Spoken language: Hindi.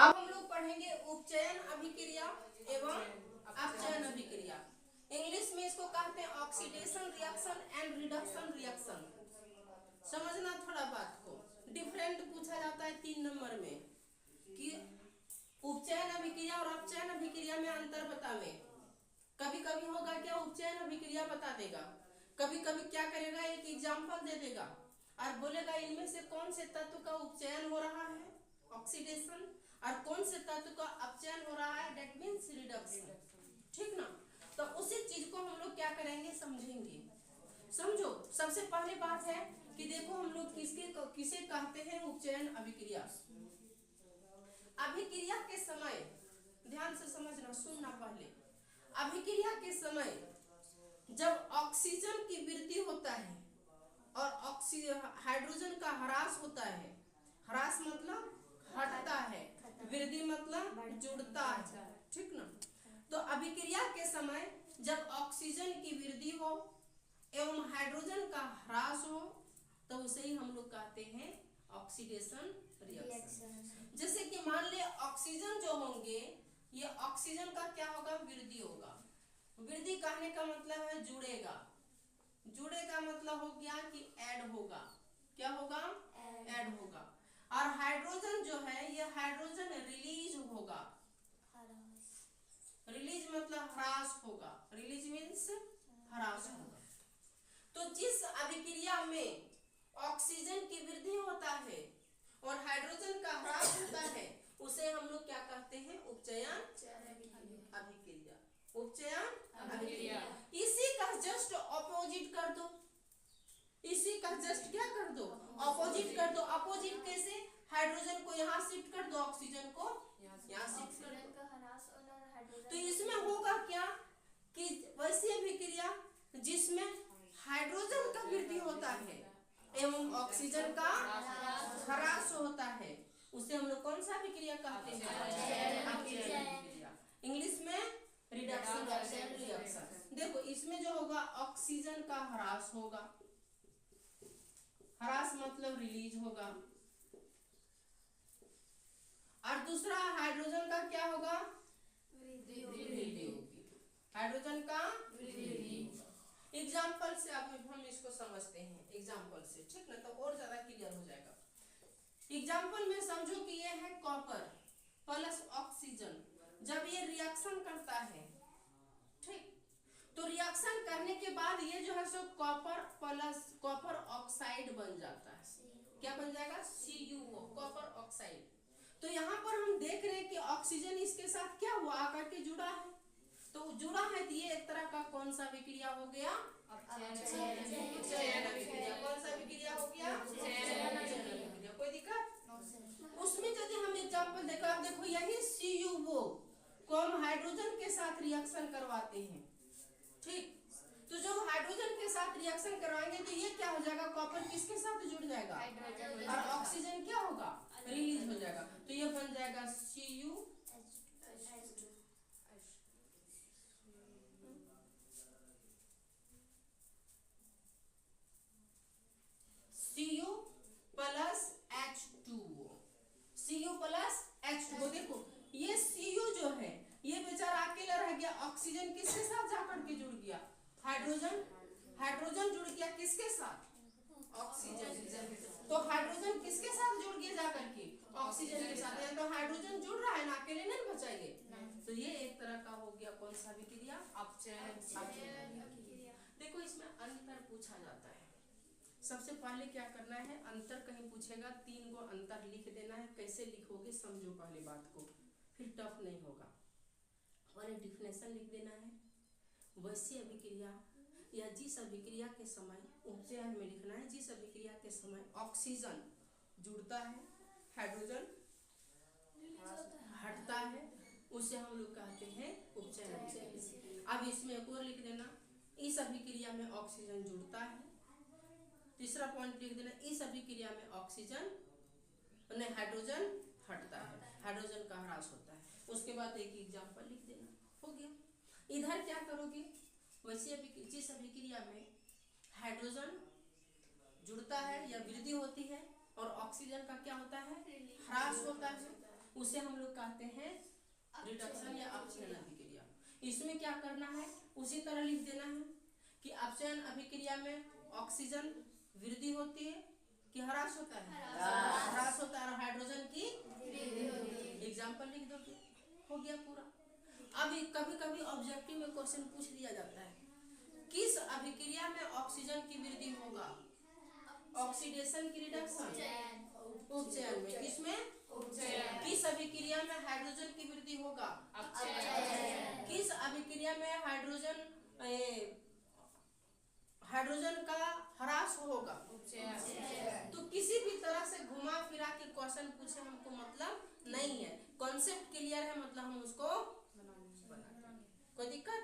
अब हम लोग पढ़ेंगे उपचयन अभिक्रिया एवं अपचयन अभिक्रिया। इंग्लिश में इसको कहते हैं oxidation reaction and reduction reaction. समझना थोड़ा बात को, डिफरेंट पूछा जाता है 3 नंबर में कि उपचयन अभिक्रिया और अपचयन अभिक्रिया में अंतर बतावे। कभी कभी होगा क्या, उपचयन अभिक्रिया बता देगा, कभी कभी क्या करेगा, एक एग्जांपल दे देगा और बोलेगा इनमें से कौन से तत्व का उपचयन हो रहा है ऑक्सीडेशन और कौन से तत्व का अपचयन हो रहा है डेट मींस रिडक्शन। ठीक ना, तो उसी चीज को हम लोग क्या करेंगे समझेंगे। समझो, सबसे पहले बात है कि देखो हम लोग किसे कहते हैं उपचयन अभिक्रिया। अभिक्रिया के समय ध्यान से समझना, सुनना पहले। अभिक्रिया के समय जब ऑक्सीजन की वृद्धि होता है और हाइड्रोजन का ह्रास होता है, ह्रास मतलब हटता है, वृद्धि मतलब जुड़ता है। ठीक ना, तो अभिक्रिया के समय जब ऑक्सीजन की वृद्धि हो एवं हाइड्रोजन का ह्रास हो तो उसे ही हम लोग कहते हैं ऑक्सीडेशन रिएक्शन। जैसे कि मान ले ऑक्सीजन जो होंगे, ये ऑक्सीजन का क्या होगा, वृद्धि होगा। वृद्धि कहने का मतलब है जुड़ेगा, जुड़ेगा मतलब हो गया कि ऐड होगा। क्या होगा, ऐड होगा। और हाइड्रोजन जो है ये हाइड्रोजन रिलीज होगा, रिलीज मतलब ह्रास होगा, रिलीज मीन्स ह्रास होगा। तो जिस अभिक्रिया में ऑक्सीजन की वृद्धि होता है और हाइड्रोजन का ह्रास होता है उसे हम लोग क्या कहते हैं, उपचयन अभिक्रिया। उपचयन अभिक्रिया। इसी का जस्ट ऑपोजिट कर दो, इसी का जस्ट क्या कर दो, ऑपोजिट कर दो। ऑपोजिट कैसे, हाइड्रोजन को यहाँ शिफ्ट कर दो, ऑक्सीजन को यहाँ शिफ्ट कर दो। तो इसमें होगा क्या कि वैसी अभिक्रिया जिसमें हाइड्रोजन का वृद्धि होता है एवं ऑक्सीजन का ह्रास होता है उसे हम लोग कौन सा अभिक्रिया कहते हैं, इंग्लिश में रिडक्शन रिएक्शन। देखो इसमें जो होगा ऑक्सीजन का ह्रास होगा, ह्रास मतलब रिलीज होगा, और दूसरा हाइड्रोजन का क्या होगा, वृद्धि होगी, हाइड्रोजन का वृद्धि। एग्जाम्पल से अब हम इसको समझते हैं, एग्जाम्पल से, ठीक ना, तो और ज्यादा क्लियर हो जाएगा। एग्जाम्पल में समझो कि ये है कॉपर प्लस ऑक्सीजन, जब ये रिएक्शन करता है, ठीक, तो रिएक्शन करने के बाद ये जो है सो कॉपर प्लस कॉपर ऑक्साइड बन जाता है। क्या बन जाएगा, CuO, कॉपर ऑक्साइड। तो यहाँ पर हम देख रहे हैं कि ऑक्सीजन इसके साथ क्या हुआ, आकर के जुड़ा है, तो जुड़ा है तो ये एक तरह का कौन सा अभिक्रिया हो गया, उपचयन अभिक्रिया। कौन सा अभिक्रिया हो गया, उपचयन अभिक्रिया। कोई दिक्कत उसमें? यदि हम एग्जांपल देखो, आप देखो यही CuO को हम हाइड्रोजन के साथ रिएक्शन करवाते हैं, ठीक, तो जब हाइड्रोजन के साथ रिएक्शन करवाएंगे तो ये क्या हो जाएगा, कॉपर किसके साथ जुड़ जाएगा और ऑक्सीजन क्या होगा, रिलीज हो जाएगा। तो ये बन जाएगा Cu plus H2O, Cu plus H2O। देखो ये Cu जो है ये बेचारा अकेला रह गया, ऑक्सीजन किसके साथ जाकर के जुड़ गया, हाइड्रोजन, हाइड्रोजन जुड़ गया किसके साथ, ऑक्सीजन। तो हाइड्रोजन किसके साथ जुड़ गया जाकर के, ऑक्सीजन के साथ, तो हाइड्रोजन जुड़ रहा है ना, अकेले नहीं बचाएंगे। तो ये एक तरह का हो गया कौन सा अभिक्रिया, अपचयन। देखो इसमें अंतर पूछा जाता है। सबसे पहले क्या करना है, अंतर कहीं पूछेगा 3 गो अंतर लिख देना है। कैसे लिखोगे समझो पहले बात को, फिर टफ नहीं होगा। और डिफिनेशन लिख देना है, वैसी अभिक्रिया या जिस अभिक्रिया के समय उपचयन में लिखना है, जिस अभिक्रिया के समय ऑक्सीजन जुड़ता है हाइड्रोजन हटता है उसे हम लोग कहते हैं उपचयन। अब इसमें एक और लिख देना, इस अभिक्रिया में ऑक्सीजन जुड़ता है। तीसरा पॉइंट लिख देना, इस अभिक्रिया में ऑक्सीजन नहीं हाइड्रोजन हटता है, हाइड्रोजन का ह्रास होता है। उसके बाद एक एग्जांपल लिख देना, हो गया। इधर क्या करोगे, वैसे जिस अभिक्रिया में हाइड्रोजन जुड़ता है या वृद्धि होती है और ऑक्सीजन का क्या होता है, ह्रास होता है, उसे हम लोग कहते हैं रिडक्शन या अपचयन अभिक्रिया। इसमें क्या करना है, उसी तरह लिख देना है कि अपचयन अभिक्रिया में ऑक्सीजन वृद्धि होती है कि ह्रास होता है, ह्रास होता है, और हाइड्रोजन की एग्जाम्पल लिख दोगे, हो गया पूरा। अब कभी कभी ऑब्जेक्टिव में क्वेश्चन पूछ दिया जाता है, किस अभिक्रिया में ऑक्सीजन की वृद्धि होगा, ऑक्सीडेशन की रिडक्शन, उपचयन में, किसमें, किस अभिक्रिया में हाइड्रोजन की वृद्धि होगा, किस अभिक्रिया में हाइड्रोजन का ह्रास होगा, तो किसी भी तरह से घुमा फिरा के क्वेश्चन पूछे हमको मतलब नहीं है, कॉन्सेप्ट क्लियर है, मतलब हम उसको बना लेंगे, कोई दिक्कत